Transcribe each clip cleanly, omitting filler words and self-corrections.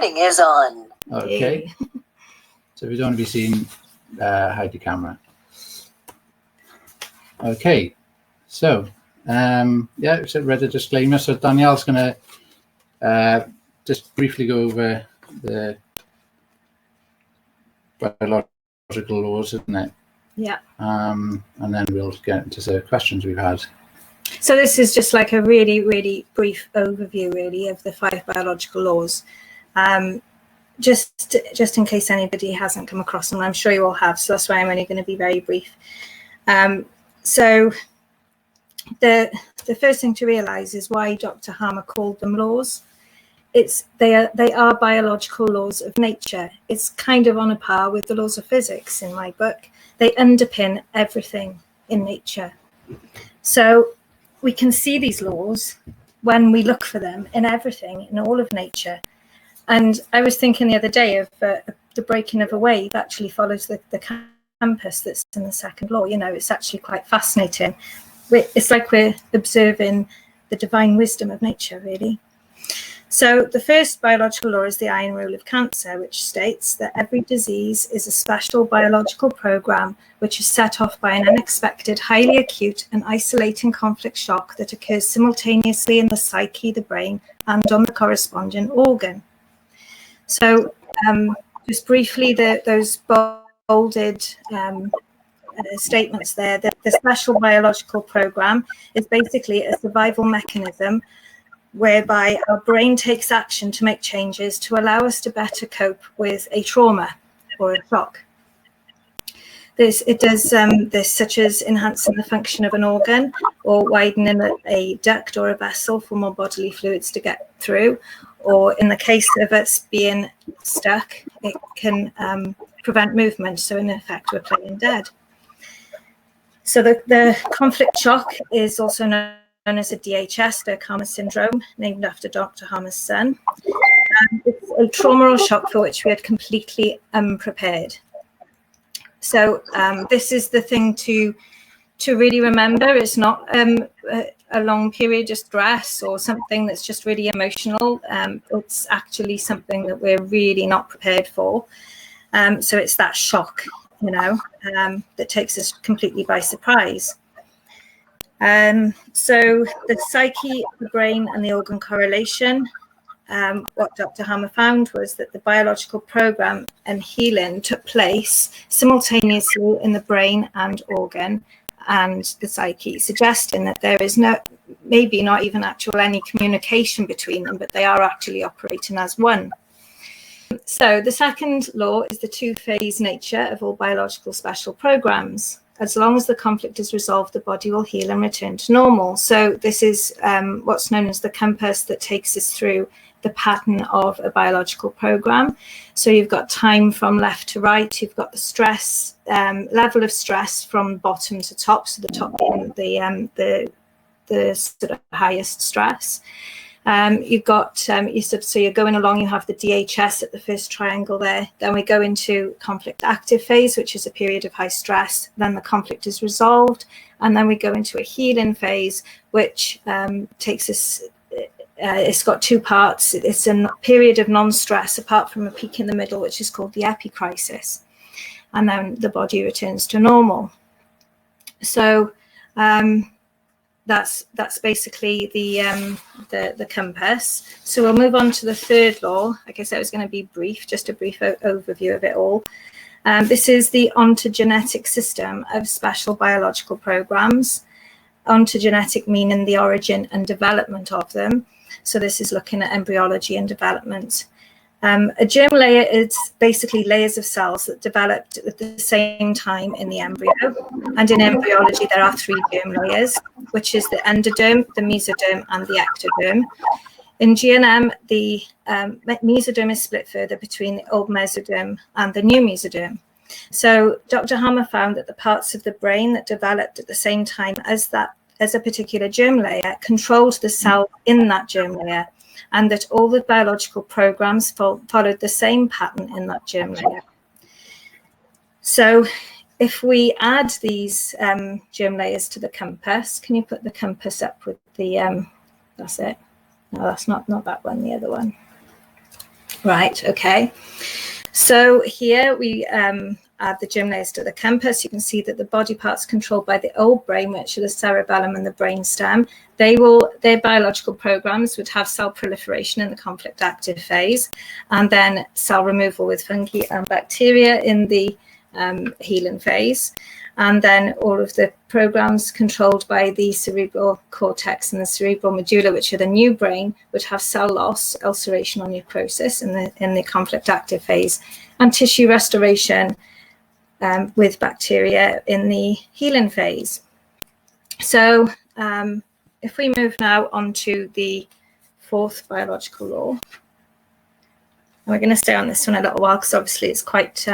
Recording is on. Okay. So we don't want to be seen, hide the camera. Okay. So, yeah, so read the disclaimer. So Danielle's going to just briefly go over the biological laws, isn't it? Yeah. And then we'll get into the questions we've had. So this is just like a really, really brief overview, really, of the 5 biological laws. Just in case anybody hasn't come across them, I'm sure you all have. So that's why I'm only going to be very brief. So the first thing to realise is why Dr. Harmer called them laws. They are biological laws of nature. It's kind of on a par with the laws of physics in my book. They underpin everything in nature. So we can see these laws when we look for them in everything, in all of nature. And I was thinking the other day of the breaking of a wave actually follows the compass that's in the second law. You know, it's actually quite fascinating. It's like we're observing the divine wisdom of nature, really. So the first biological law is the iron rule of cancer, which states that every disease is a special biological program which is set off by an unexpected, highly acute and isolating conflict shock that occurs simultaneously in the psyche, the brain, and on the corresponding organ. So just briefly, those bolded statements there, the special biological program is basically a survival mechanism whereby our brain takes action to make changes to allow us to better cope with a trauma or a shock. It does this, such as enhancing the function of an organ or widening a duct or a vessel for more bodily fluids to get through, or in the case of us being stuck, it can prevent movement. So in effect, we're playing dead. So the conflict shock is also known as a DHS, Dirk Harmer syndrome, named after Dr. Harmer's son. It's a trauma or shock for which we are completely unprepared. So this is the thing to really remember. It's not a long period of stress or something that's just really emotional. It's actually something that we're really not prepared for. So it's that shock, you know, that takes us completely by surprise. So the psyche, the brain, and the organ correlation, what Dr. Harmer found was that the biological program and healing took place simultaneously in the brain and organ and the psyche, suggesting that there is maybe not even any communication between them, but they are actually operating as one. So the second law is the 2-phase nature of all biological special programs. As long as the conflict is resolved, the body will heal and return to normal. So this is what's known as the compass that takes us through the pattern of a biological program. So you've got time from left to right. You've got the stress, level of stress from bottom to top. So the top being the sort of highest stress. You've got, so you're going along, you have the DHS at the first triangle there. Then we go into conflict active phase, which is a period of high stress. Then the conflict is resolved. And then we go into a healing phase, which takes us, it's got 2 parts. It's a period of non-stress, apart from a peak in the middle, which is called the epicrisis. And then the body returns to normal. So, that's basically the compass. So we'll move on to the third law. Like I said, it was going to be brief, just a brief overview of it all. This is the ontogenetic system of special biological programs. Ontogenetic meaning the origin and development of them. So this is looking at embryology and development. A germ layer is basically layers of cells that developed at the same time in the embryo. And in embryology, there are 3 germ layers, which is the endoderm, the mesoderm, and the ectoderm. In GNM, the mesoderm is split further between the old mesoderm and the new mesoderm. So Dr. Harmer found that the parts of the brain that developed at the same time as a particular germ layer controlled the cell in that germ layer, and that all the biological programs followed the same pattern in that germ layer. So if we add these germ layers to the compass, can you put the compass up with the, that's it. No, that's not that one, the other one. Right, okay. So here we add the germ layers to the compass. You can see that the body parts controlled by the old brain, which are the cerebellum and the brainstem, their biological programs would have cell proliferation in the conflict active phase, and then cell removal with fungi and bacteria in the healing phase. And then all of the programs controlled by the cerebral cortex and the cerebral medulla, which are the new brain, would have cell loss, ulceration or necrosis in the conflict active phase, and tissue restoration with bacteria in the healing phase. So if we move now on to the fourth biological law, and we're going to stay on this one a little while because obviously it's quite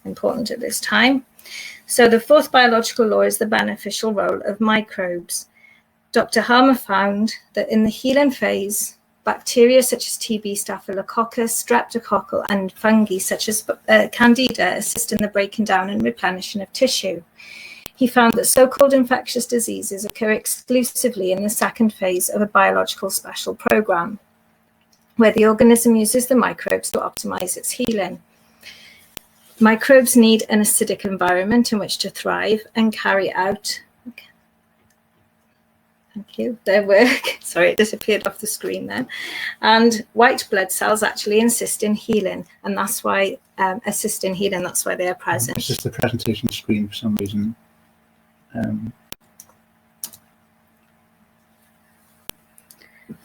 important at this time. So the fourth biological law is the beneficial role of microbes. Dr. Harmer found that in the healing phase, bacteria such as TB, Staphylococcus, Streptococcal, and fungi such as Candida assist in the breaking down and replenishing of tissue. He found that so-called infectious diseases occur exclusively in the second phase of a biological special program, where the organism uses the microbes to optimize its healing. Microbes need an acidic environment in which to thrive and carry out, thank you, their work. Sorry, it disappeared off the screen then. And white blood cells actually assist in healing, and that's why that's why they are present. It's just the presentation screen for some reason.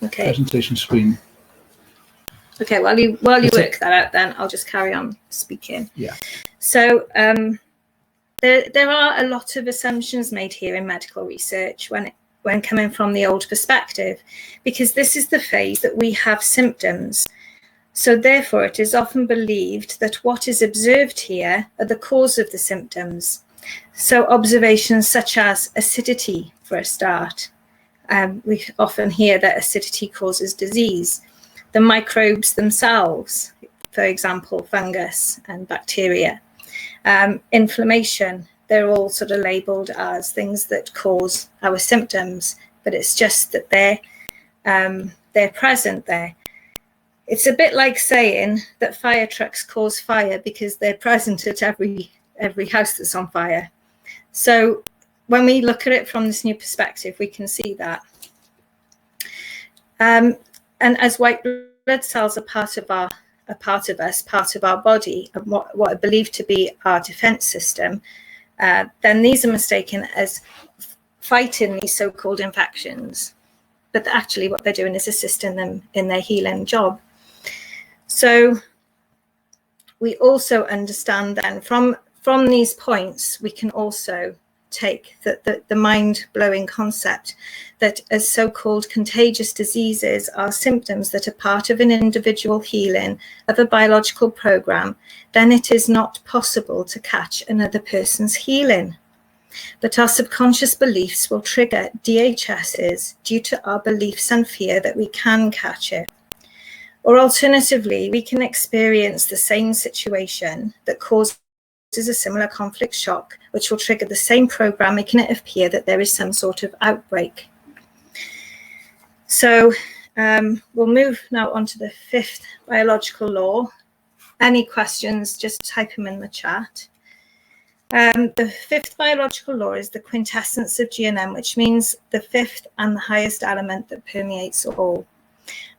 Okay. Presentation screen. Okay, while you work that out, then I'll just carry on speaking. Yeah. So there are a lot of assumptions made here in medical research when coming from the old perspective, because this is the phase that we have symptoms. So therefore, it is often believed that what is observed here are the cause of the symptoms. So observations such as acidity, for a start. We often hear that acidity causes disease. The microbes themselves, for example, fungus and bacteria. Inflammation, they're all sort of labelled as things that cause our symptoms, but it's just that they're present there. It's a bit like saying that fire trucks cause fire because they're present at every house that's on fire. So when we look at it from this new perspective, we can see that. And as white blood cells are part of us, part of our body, and what are believed to be our defense system, then these are mistaken as fighting these so-called infections. But actually what they're doing is assisting them in their healing job. So we also understand then from these points, we can also take the mind-blowing concept that as so-called contagious diseases are symptoms that are part of an individual healing of a biological program, then it is not possible to catch another person's healing. But our subconscious beliefs will trigger DHSs due to our beliefs and fear that we can catch it. Or alternatively, we can experience the same situation that causes a similar conflict shock, which will trigger the same program, making it appear that there is some sort of outbreak. So we'll move now on to the fifth biological law. Any questions, just type them in the chat. The fifth biological law is the quintessence of GNM, which means the fifth and the highest element that permeates all.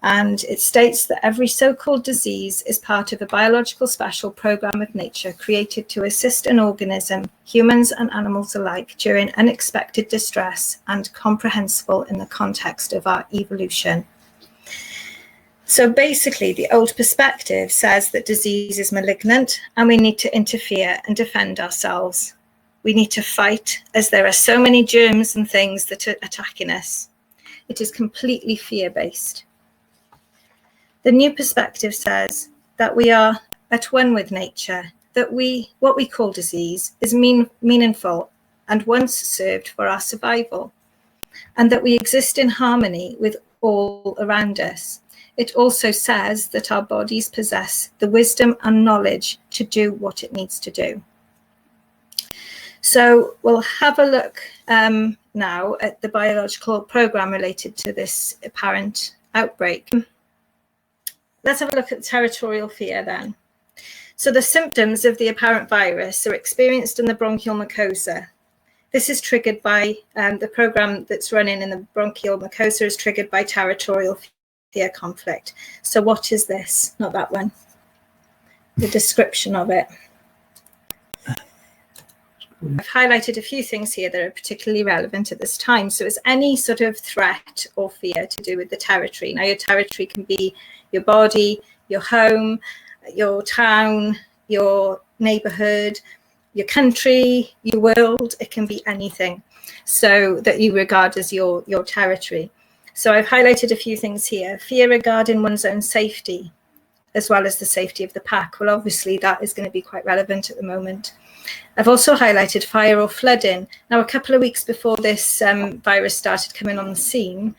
And it states that every so-called disease is part of a biological special program of nature created to assist an organism, humans and animals alike, during unexpected distress and comprehensible in the context of our evolution. So basically, the old perspective says that disease is malignant and we need to interfere and defend ourselves. We need to fight as there are so many germs and things that are attacking us. It is completely fear-based. The new perspective says that we are at one with nature, that what we call disease is meaningful and once served for our survival, and that we exist in harmony with all around us. It also says that our bodies possess the wisdom and knowledge to do what it needs to do. So we'll have a look now at the biological program related to this apparent outbreak. let's have a look at territorial fear then. So the symptoms of the apparent virus are experienced in the bronchial mucosa. This is triggered by the program that's running in the bronchial mucosa is triggered by territorial fear conflict. So what is this? Not that one. The description of it. I've highlighted a few things here that are particularly relevant at this time. So it's any sort of threat or fear to do with the territory. Now, your territory can be your body, your home, your town, your neighborhood, your country, your world. It can be anything so that you regard as your territory. So I've highlighted a few things here. Fear regarding one's own safety, as well as the safety of the pack. Well, obviously that is going to be quite relevant at the moment. I've also highlighted fire or flooding. Now, a couple of weeks before this virus started coming on the scene,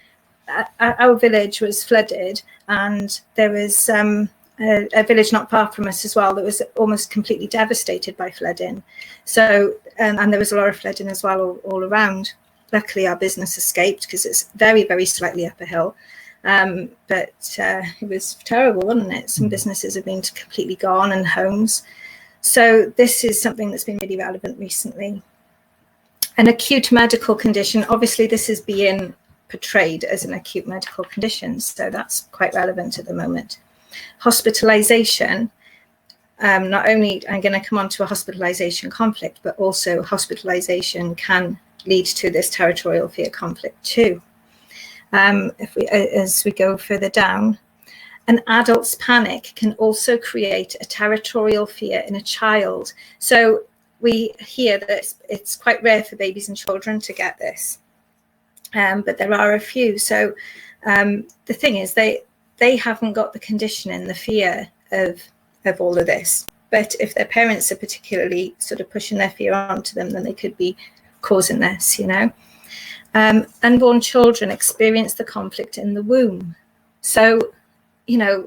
our village was flooded, and there was a village not far from us as well that was almost completely devastated by flooding. So, and there was a lot of flooding as well all around. Luckily, our business escaped because it's very, very slightly up a hill. But it was terrible, wasn't it? Some businesses have been completely gone and homes. So this is something that's been really relevant recently. An acute medical condition, obviously this is being portrayed as an acute medical condition, so that's quite relevant at the moment. Hospitalization, not only I'm going to come on to a hospitalization conflict, but also hospitalization can lead to this territorial fear conflict too. As we go further down, an adult's panic can also create a territorial fear in a child. So we hear that it's quite rare for babies and children to get this, but there are a few. So the thing is, they haven't got the conditioning, the fear of all of this. But if their parents are particularly sort of pushing their fear onto them, then they could be causing this, you know. Unborn children experience the conflict in the womb. So, you know,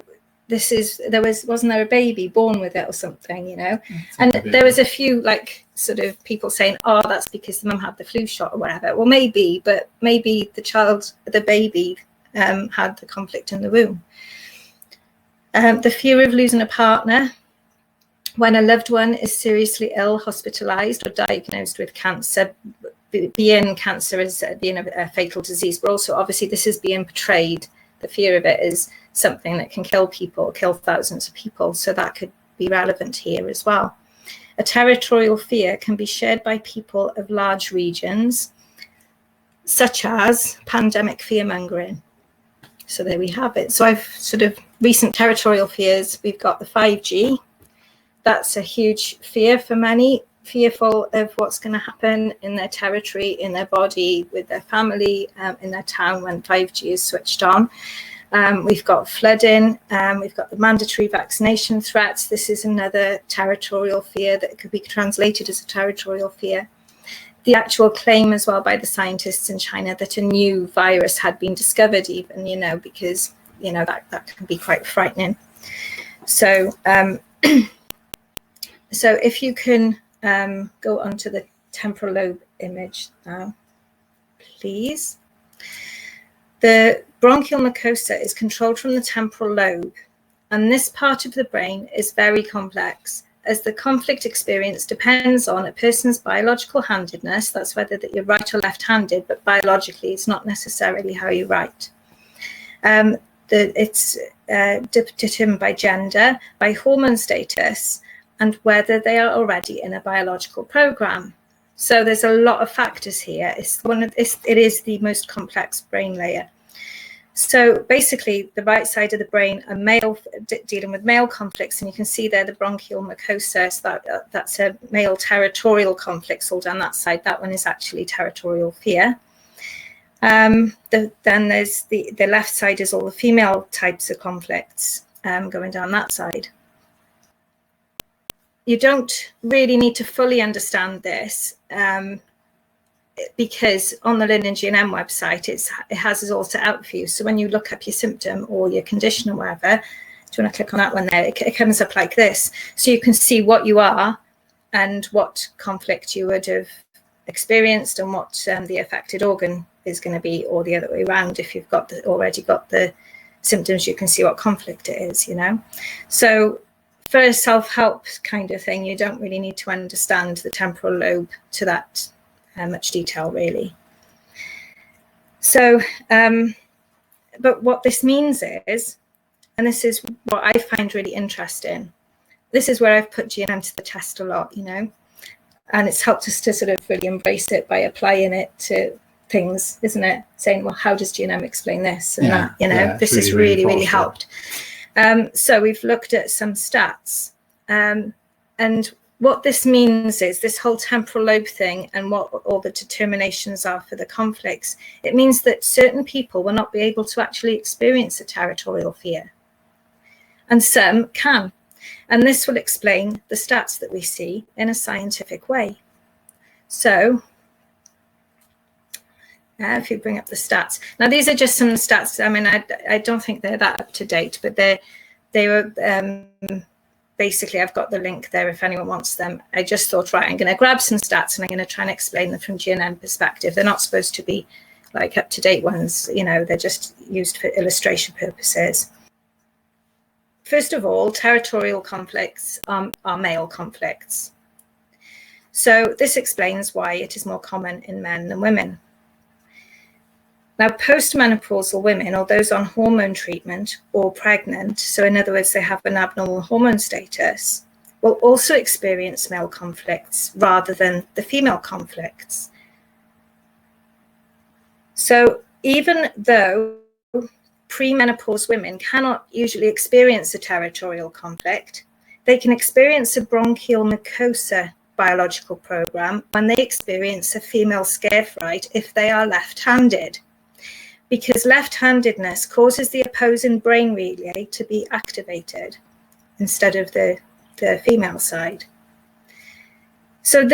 wasn't there a baby born with it or something, you know? And there was a few like sort of people saying, oh, that's because the mum had the flu shot or whatever. Well, maybe, but maybe the baby had the conflict in the womb. The fear of losing a partner. When a loved one is seriously ill, hospitalized or diagnosed with cancer, being cancer is being a fatal disease, but also obviously this is being portrayed. The fear of it is something that can kill people, kill thousands of people. So that could be relevant here as well. A territorial fear can be shared by people of large regions, such as pandemic fear-mongering. So there we have it. So I've sort of recent territorial fears. We've got the 5G. That's a huge fear for many, fearful of what's going to happen in their territory, in their body, with their family, in their town when 5G is switched on. We've got flooding, we've got the mandatory vaccination threats. This is another territorial fear that could be translated as a territorial fear. The actual claim as well by the scientists in China that a new virus had been discovered even, you know, because, you know, that can be quite frightening. So, so if you can go onto the temporal lobe image now, please. The bronchial mucosa is controlled from the temporal lobe, and this part of the brain is very complex, as the conflict experience depends on a person's biological handedness. That's whether that you're right or left-handed, but biologically it's not necessarily how you write. It's determined by gender, by hormone status, and whether they are already in a biological program. So there's a lot of factors here. It is the most complex brain layer. So basically, the right side of the brain are male, dealing with male conflicts, and you can see there the bronchial mucosa. So that's a male territorial conflicts all down that side. That one is actually territorial fear. Then there's the left side is all the female types of conflicts going down that side. You don't really need to fully understand this because on the Lloyd and GNM website, it has it all set out for you. So when you look up your symptom or your condition or whatever, do you want to click on that one there? It comes up like this. So you can see what you are and what conflict you would have experienced and what the affected organ is going to be, or the other way around if you've already got the symptoms, you can see what conflict it is, you know. So for a self-help kind of thing, you don't really need to understand the temporal lobe to that much detail, really. So, but what this means is, and this is what I find really interesting, this is where I've put GNM to the test a lot, you know, and it's helped us to sort of really embrace it by applying it to things, isn't it? Saying, well, how does GNM explain this and that, you know, this has really helped. So we've looked at some stats, and what this means is this whole temporal lobe thing and what all the determinations are for the conflicts. It means that certain people will not be able to actually experience a territorial fear, and some can. And this will explain the stats that we see in a scientific way. So if you bring up the stats. Now, these are just some stats. I mean, I don't think they're that up to date, but they were basically, I've got the link there if anyone wants them. I just thought, right, I'm going to grab some stats and I'm going to try and explain them from GNM perspective. They're not supposed to be like up-to-date ones, you know, they're just used for illustration purposes. First of all, territorial conflicts are male conflicts. So this explains why it is more common in men than women. Now, postmenopausal women, or those on hormone treatment or pregnant, so in other words, they have an abnormal hormone status, will also experience male conflicts rather than the female conflicts. So even though premenopause women cannot usually experience a territorial conflict, they can experience a bronchial mucosa biological program when they experience a female scare fright if they are left-handed, because left-handedness causes the opposing brain relay to be activated instead of the female side. So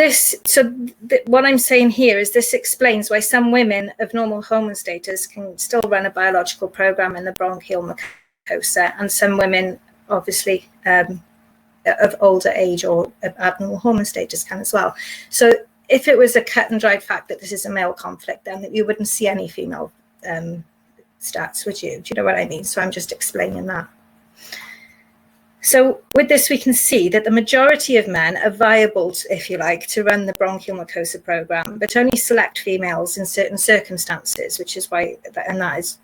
what I'm saying here is this explains why some women of normal hormone status can still run a biological program in the bronchial mucosa, and some women, obviously, of older age or of abnormal hormone status can as well. So if it was a cut and dried fact that this is a male conflict, then you wouldn't see any female stats, would you? Do you know what I mean? So I'm just explaining that. So with this, we can see that the majority of men are viable, if you like, to run the bronchial mucosa program, but only select females in certain circumstances, which is why, and that is,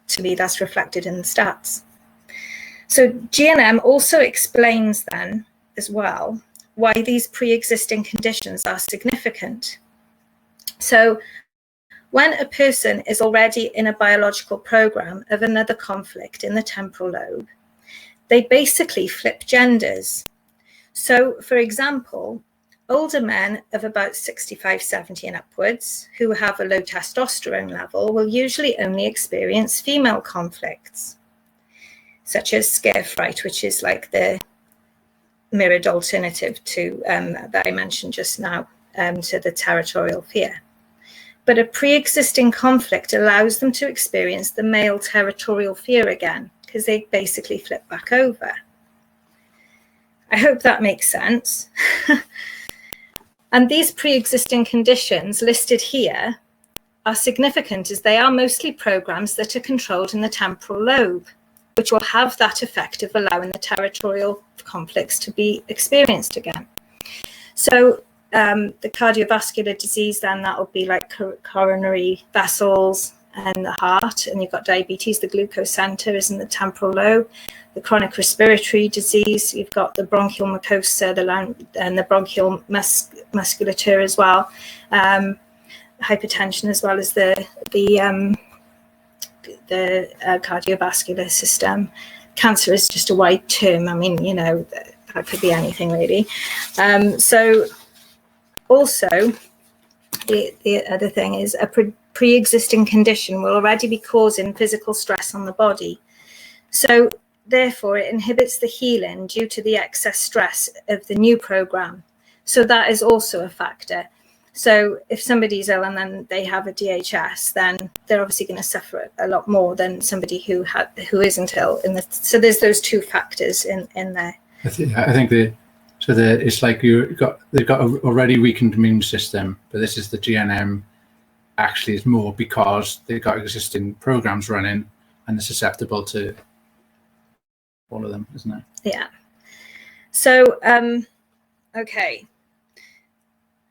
to me, that's reflected in the stats. So GNM also explains then as well why these pre-existing conditions are significant. So when a person is already in a biological program of another conflict in the temporal lobe, they basically flip genders. So, for example, older men of about 65, 70 and upwards who have a low testosterone level will usually only experience female conflicts, such as scare fright, which is like the mirrored alternative to that I mentioned just now, to the territorial fear. But a pre-existing conflict allows them to experience the male territorial fear again, because they basically flip back over. I hope that makes sense. And these pre-existing conditions listed here are significant as they are mostly programs that are controlled in the temporal lobe, which will have that effect of allowing the territorial conflicts to be experienced again. So the cardiovascular disease, then that will be like coronary vessels and the heart, and you've got diabetes, the glucose center is in the temporal lobe. The chronic respiratory disease, you've got the bronchial mucosa, and the bronchial musculature as well. Hypertension, as well as the cardiovascular system. Cancer is just a wide term. I mean, you know, that could be anything really. So also, the other thing is a pre-existing condition will already be causing physical stress on the body. So therefore, it inhibits the healing due to the excess stress of the new program. So that is also a factor. So if somebody's ill and then they have a DHS, then they're obviously going to suffer a lot more than somebody who isn't ill. So there's those two factors in there. I think it's like they've got a already weakened immune system, but this is the GNM actually is more because they've got existing programs running and it's susceptible to all of them, isn't it? Yeah. So, okay.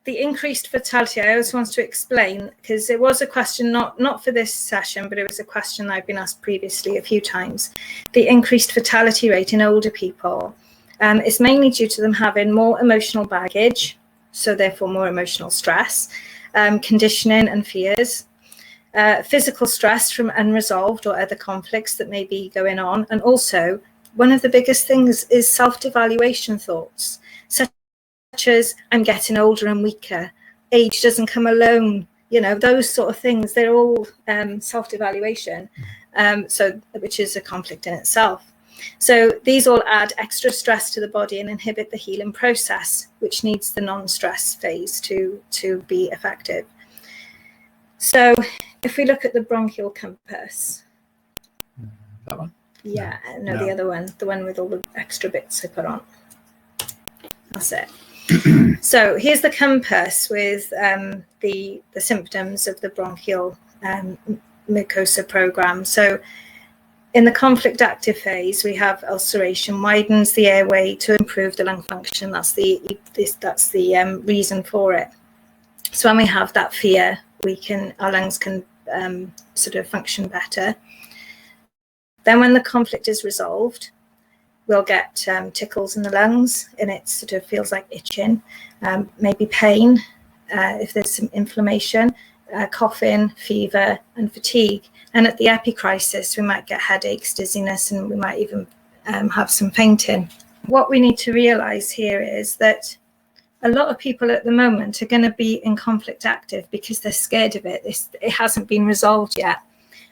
The increased fatality, I always want to explain, because it was a question, not for this session, but it was a question I've been asked previously a few times. The increased fatality rate in older people is mainly due to them having more emotional baggage, so therefore more emotional stress, conditioning and fears, physical stress from unresolved or other conflicts that may be going on. And also, one of the biggest things is self-devaluation thoughts, such as I'm getting older and weaker, age doesn't come alone, you know, those sort of things. They're all self-devaluation, so which is a conflict in itself. So these all add extra stress to the body and inhibit the healing process, which needs the non-stress phase to be effective. So if we look at the bronchial compass. That one? Yeah, no, the other one, the one with all the extra bits I put on. That's it. So here's the compass with the symptoms of the bronchial mucosa program. So in the conflict active phase, we have ulceration, widens the airway to improve the lung function. That's the reason for it. So when we have that fear, our lungs can sort of function better. Then when the conflict is resolved, we'll get tickles in the lungs, and it sort of feels like itching, maybe pain if there's some inflammation, coughing, fever, and fatigue. And at the epicrisis, we might get headaches, dizziness, and we might even have some fainting. What we need to realize here is that a lot of people at the moment are going to be in conflict active because they're scared of it. It hasn't been resolved yet.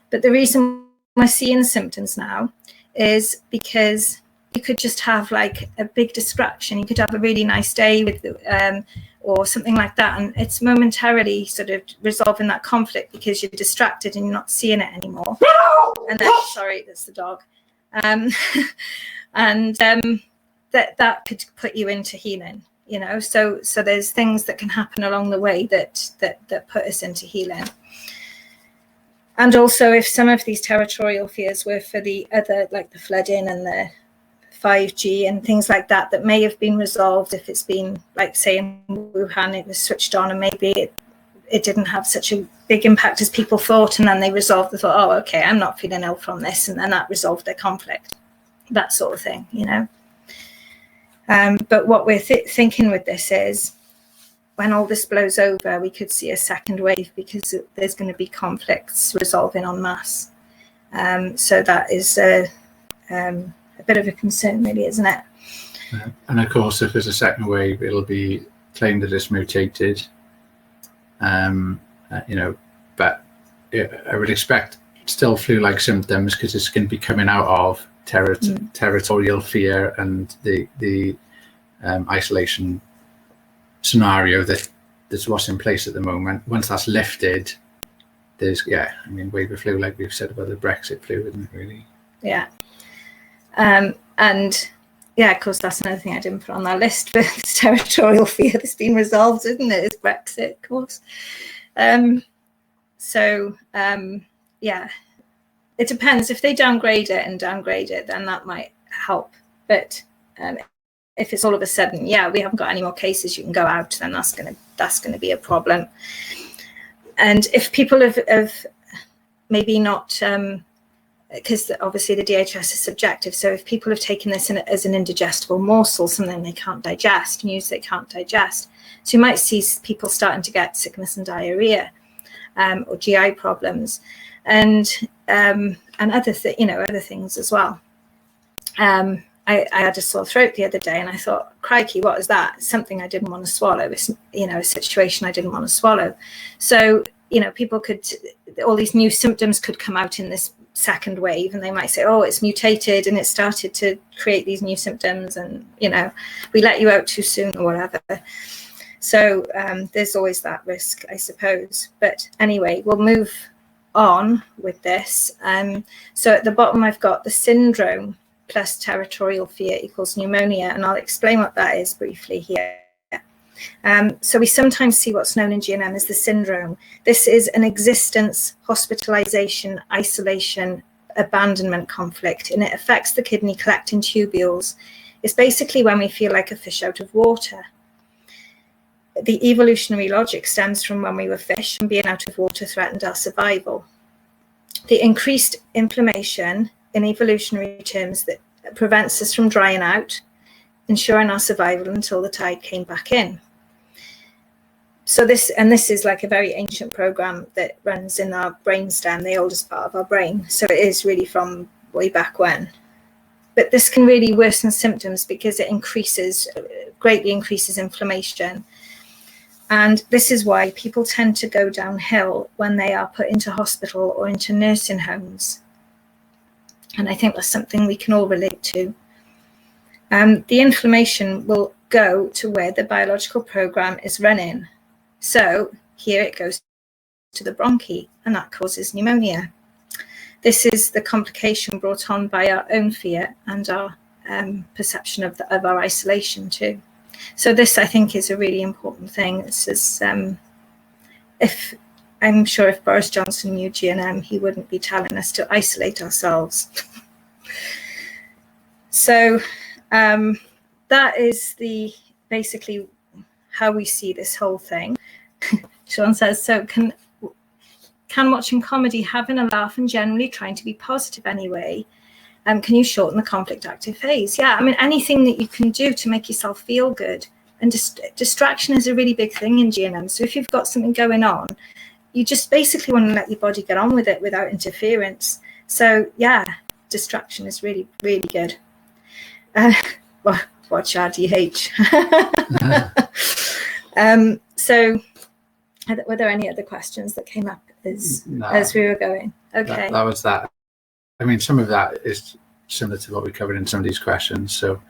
But the reason we're seeing symptoms now is because you could just have like a big distraction. You could have a really nice day with, or something like that, and it's momentarily sort of resolving that conflict because you're distracted and you're not seeing it anymore. And then, sorry, that's the dog. That could put you into healing, you know. So there's things that can happen along the way that put us into healing. And also, if some of these territorial fears were for the other, like the flooding and the 5G and things like that, that may have been resolved if it's been, like, say, in Wuhan, it was switched on and maybe it didn't have such a big impact as people thought, and then they thought, oh, okay, I'm not feeling ill from this, and then that resolved their conflict, that sort of thing, you know. But what we're thinking with this is, when all this blows over, we could see a second wave because there's going to be conflicts resolving en masse. So that is a bit of a concern, really, isn't it? And of course, if there's a second wave, it'll be claimed that it's mutated. You know, but I would expect still flu-like symptoms because it's going to be coming out of territorial fear and the isolation scenario that's what's in place at the moment. Once that's lifted, there's wave of flu, like we've said about the Brexit flu, isn't it, really? Yeah. And yeah, of course, that's another thing I didn't put on that list, but it's territorial fear that's been resolved, isn't it? It's Brexit, of course. Yeah, it depends. If they downgrade it, then that might help. But if it's all of a sudden, yeah, we haven't got any more cases, you can go out, then that's gonna be a problem. And if people have maybe not, because obviously the DHS is subjective, so if people have taken this as an indigestible morsel, something they can't digest, news they can't digest, so you might see people starting to get sickness and diarrhea, or GI problems, and other things as well. I had a sore throat the other day, and I thought, crikey, what is that? It's something I didn't want to swallow. It's, a situation I didn't want to swallow. So, people all these new symptoms could come out in this second wave, and they might say, oh, it's mutated and it started to create these new symptoms, and, we let you out too soon or whatever. So there's always that risk, I suppose. But anyway, we'll move on with this. So at the bottom, I've got the syndrome plus territorial fear equals pneumonia, and I'll explain what that is briefly here. So we sometimes see what's known in GNM as the syndrome. This is an existence, hospitalization, isolation, abandonment conflict, and it affects the kidney collecting tubules. It's basically when we feel like a fish out of water. The evolutionary logic stems from when we were fish and being out of water threatened our survival. The increased inflammation in evolutionary terms that prevents us from drying out, ensuring our survival until the tide came back in. So this is like a very ancient program that runs in our brainstem, the oldest part of our brain. So it is really from way back when. But this can really worsen symptoms because it greatly increases inflammation. And this is why people tend to go downhill when they are put into hospital or into nursing homes. And I think that's something we can all relate to. The inflammation will go to where the biological program is running. So here it goes to the bronchi, and that causes pneumonia. This is the complication brought on by our own fear and our perception of our isolation too. So this, I think, is a really important thing. This is, I'm sure if Boris Johnson knew GNM, he wouldn't be telling us to isolate ourselves. So that is basically how we see this whole thing. Sean says, so can watching comedy, having a laugh and generally trying to be positive anyway, can you shorten the conflict active phase? Yeah, I mean, anything that you can do to make yourself feel good. And distraction is a really big thing in GNM. So if you've got something going on, you just basically want to let your body get on with it without interference. So yeah, distraction is really, really good. Watch RDH. So were there any other questions that came up as we were going? Okay. That was that. I mean, some of that is similar to what we covered in some of these questions. So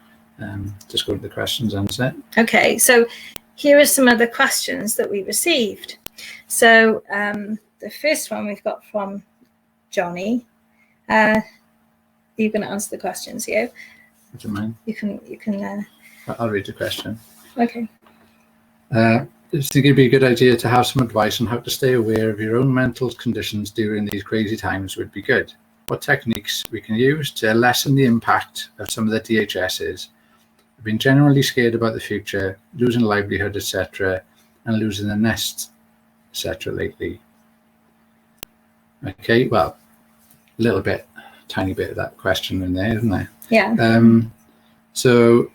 just go to the questions and answer it. Okay, so here are some other questions that we received. So the first one we've got from Johnny. You're going to answer the questions here. Do you mind? You can. I'll read the question. Okay. I think it'd be a good idea to have some advice on how to stay aware of your own mental conditions during these crazy times would be good. What techniques we can use to lessen the impact of some of the DHSs. I've been generally scared about the future, losing livelihood, etc., and losing the nest, etc. lately. Okay, well, a little bit, tiny bit of that question in there, isn't there? Yeah. So,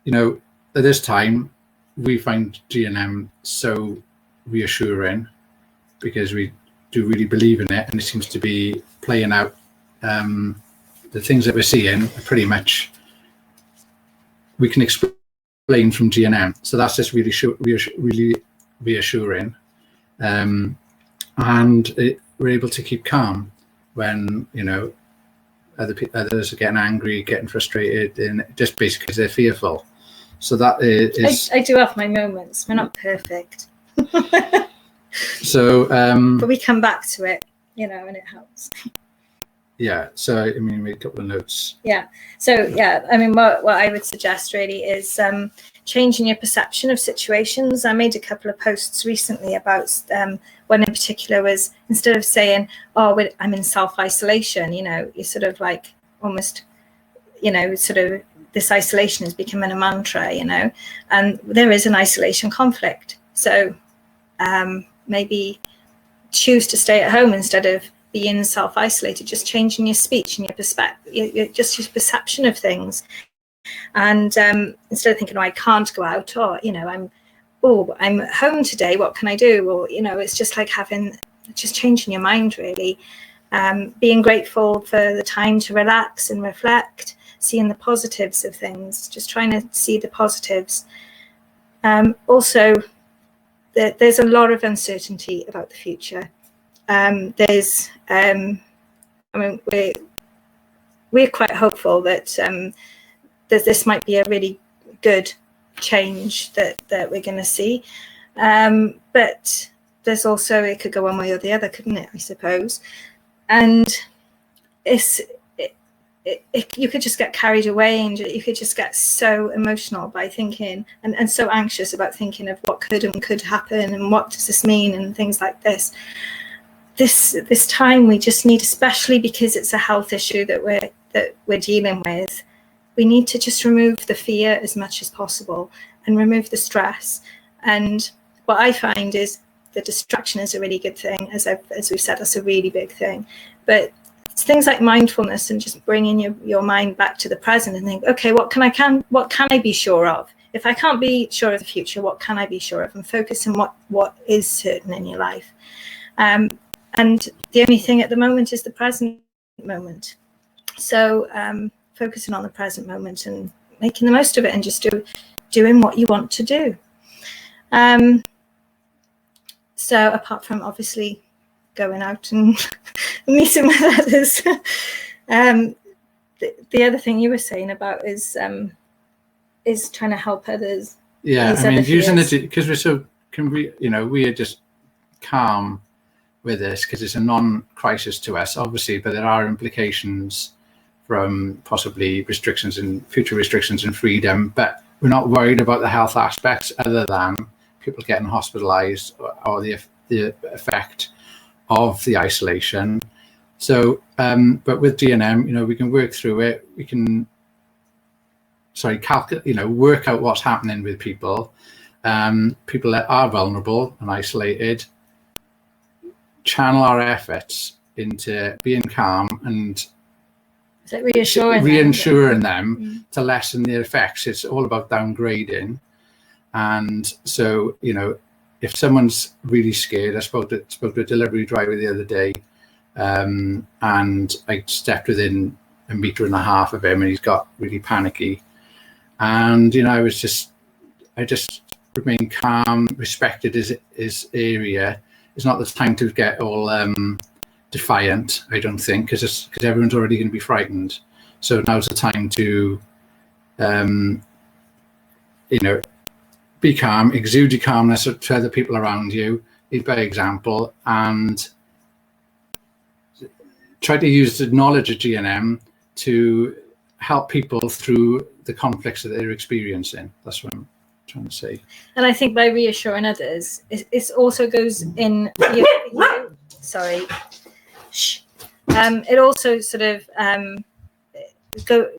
you know, at this time, we find GNM so reassuring because we do really believe in it, and it seems to be playing out. The things that we're seeing are pretty much we can explain from GNM. So that's just really reassuring, and we're able to keep calm when, you know, others are getting angry, getting frustrated, and just basically because they're fearful. So that is. I do have my moments. We're not perfect. So. But we come back to it, you know, and it helps. Yeah. So I mean, we made a couple of notes. Yeah. So yeah, I mean, what I would suggest really is changing your perception of situations. I made a couple of posts recently about one in particular was, instead of saying, "Oh, I'm in self-isolation," you know, you sort of like almost, you know, sort of. This isolation is becoming a mantra, you know, and there is an isolation conflict. So maybe choose to stay at home instead of being self-isolated, just changing your speech and your perspective, just your perception of things. And instead of thinking, oh, I can't go out, or, you know, I'm at home today, what can I do? Or, you know, it's just like just changing your mind, really. Being grateful for the time to relax and reflect, seeing the positives of things, just trying to see the positives. Also, there's a lot of uncertainty about the future. I mean, we're quite hopeful that this might be a really good change that we're going to see. But there's also, it could go one way or the other, couldn't it, I suppose? And you could just get carried away, and you could just get so emotional by thinking and so anxious about thinking of what could and could happen and what does this mean and things like this. this time we just need, especially because it's a health issue that we're dealing with, we need to just remove the fear as much as possible and remove the stress. And what I find is the distraction is a really good thing. As we've said, that's a really big thing. But it's things like mindfulness and just bringing your mind back to the present and think, okay, what can I be sure of? If I can't be sure of the future, what can I be sure of? And focus on what is certain in your life. And the only thing at the moment is the present moment. So focusing on the present moment and making the most of it, and just doing what you want to do. So apart from obviously going out and meeting with others, the other thing you were saying about is trying to help others. Yeah, I mean, using it because we are just calm with this because it's a non-crisis to us, obviously, but there are implications from possibly restrictions and future restrictions and freedom, but we're not worried about the health aspects other than people getting hospitalized or the effect of the isolation. So, but with GNM, we can work through it. We can, work out what's happening with people that are vulnerable and isolated, channel our efforts into being calm and reassuring them to lessen the effects. It's all about downgrading. And so, if someone's really scared, I spoke to a delivery driver the other day, and I stepped within a metre and a half of him, and he's got really panicky. And I just remained calm, respected his area. It's not the time to get all defiant, I don't think, because everyone's already going to be frightened. So now's the time to, be calm, exude your calmness to other people around you, lead by example, and try to use the knowledge of GNM to help people through the conflicts that they're experiencing. That's what I'm trying to say. And I think by reassuring others, it also goes in for you. Sorry. Shh. It also sort of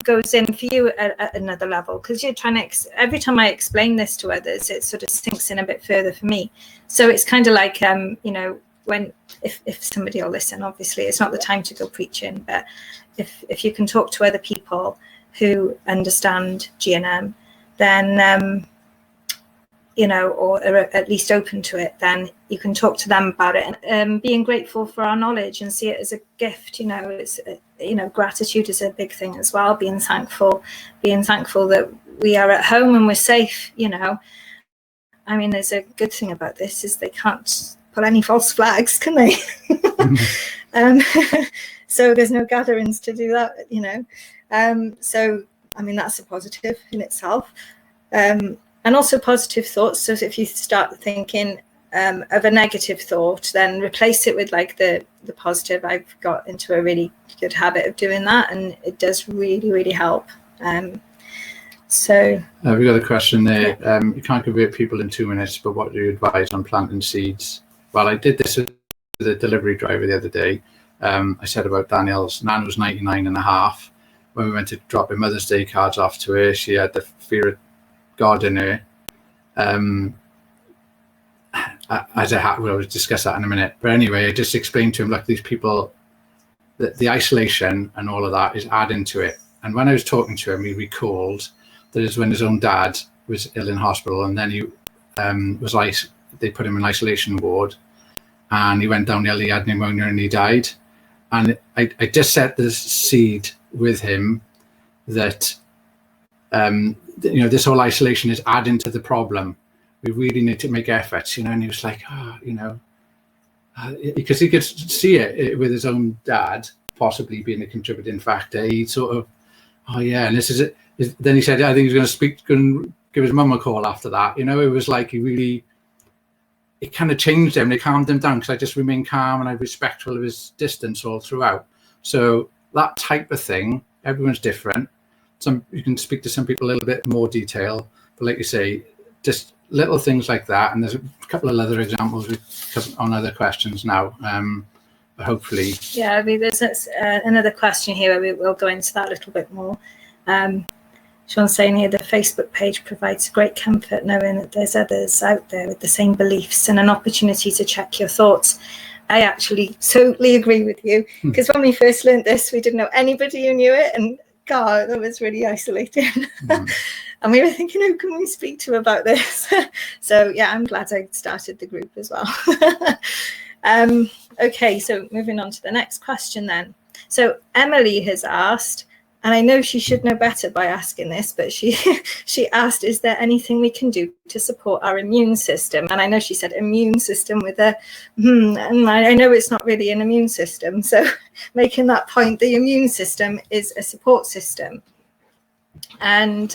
goes in for you at another level, because you're trying to every time I explain this to others, it sort of sinks in a bit further for me. So it's kind of like when if somebody will listen, obviously it's not the time to go preaching, but if you can talk to other people who understand GNM, then or are at least open to it, then you can talk to them about it. And being grateful for our knowledge and see it as a gift, it's gratitude is a big thing as well. Being thankful that we are at home and we're safe. I mean, there's a good thing about this is they can't put any false flags, can they? So there's no gatherings to do that, so I mean, that's a positive in itself. And also positive thoughts. So if you start thinking of a negative thought, then replace it with like the positive. I've got into a really good habit of doing that, and it does really, really help. So we've got a question there. Yeah. You can't convert people in 2 minutes, but what do you advise on planting seeds? Well, I did this with a delivery driver the other day. I said about Daniel's nan was 99 and a half. When we went to drop her Mother's Day cards off to her, she had the fear of God in her. We'll discuss that in a minute. But anyway, I just explained to him, look, these people, the isolation and all of that is adding to it. And when I was talking to him, he recalled that it was when his own dad was ill in hospital, and then he they put him in isolation ward, and he went down ill, he had pneumonia, and he died. And I just set the seed with him that this whole isolation is adding to the problem. We really need to make efforts, and he was like, because he could see it with his own dad possibly being a contributing factor. He sort of, and this is it. Then he said, I think he's going to give his mum a call after that. It was like it kind of changed him. It calmed him down because I just remained calm and I'm respectful of his distance all throughout. So that type of thing, everyone's different. You can speak to some people a little bit more detail, but like you say, just little things like that. And there's a couple of other examples on other questions now. hopefully. Yeah, I mean, there's another question here where we'll go into that a little bit more. Sean's saying here, the Facebook page provides great comfort knowing that there's others out there with the same beliefs and an opportunity to check your thoughts. I actually totally agree with you, because when we first learned this, we didn't know anybody who knew it, and God, that was really isolating. And we were thinking, who can we speak to about this? So yeah, I'm glad I started the group as well. Okay, so moving on to the next question then. So Emily has asked, and I know she should know better by asking this, but she asked, is there anything we can do to support our immune system? And I know she said immune system with a, and I know it's not really an immune system. So making that point, the immune system is a support system. And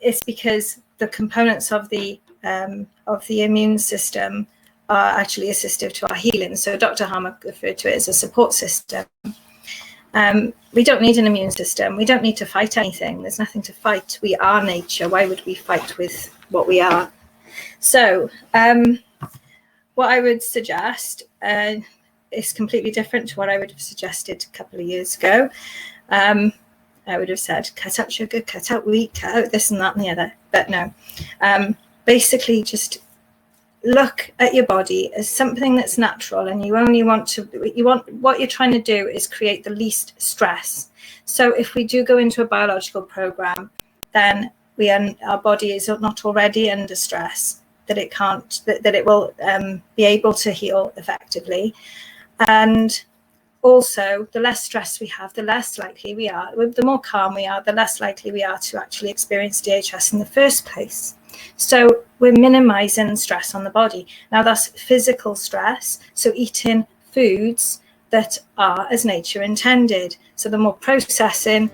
it's because the components of the immune system are actually assistive to our healing. So Dr. Harmer referred to it as a support system. We don't need an immune system. We don't need to fight anything. There's nothing to fight. We are nature. Why would we fight with what we are? So what I would suggest is completely different to what I would have suggested a couple of years ago. I would have said, cut out sugar, cut out wheat, cut out this and that and the other. But no, basically just look at your body as something that's natural, and what you're trying to do is create the least stress. So if we do go into a biological program, then our body is not already under stress, that it will be able to heal effectively. And also, the less stress we have, the less likely we are, the more calm we are, the less likely we are to actually experience DHS in the first place. So we're minimizing stress on the body. Now that's physical stress, so eating foods that are as nature intended. So the more processing,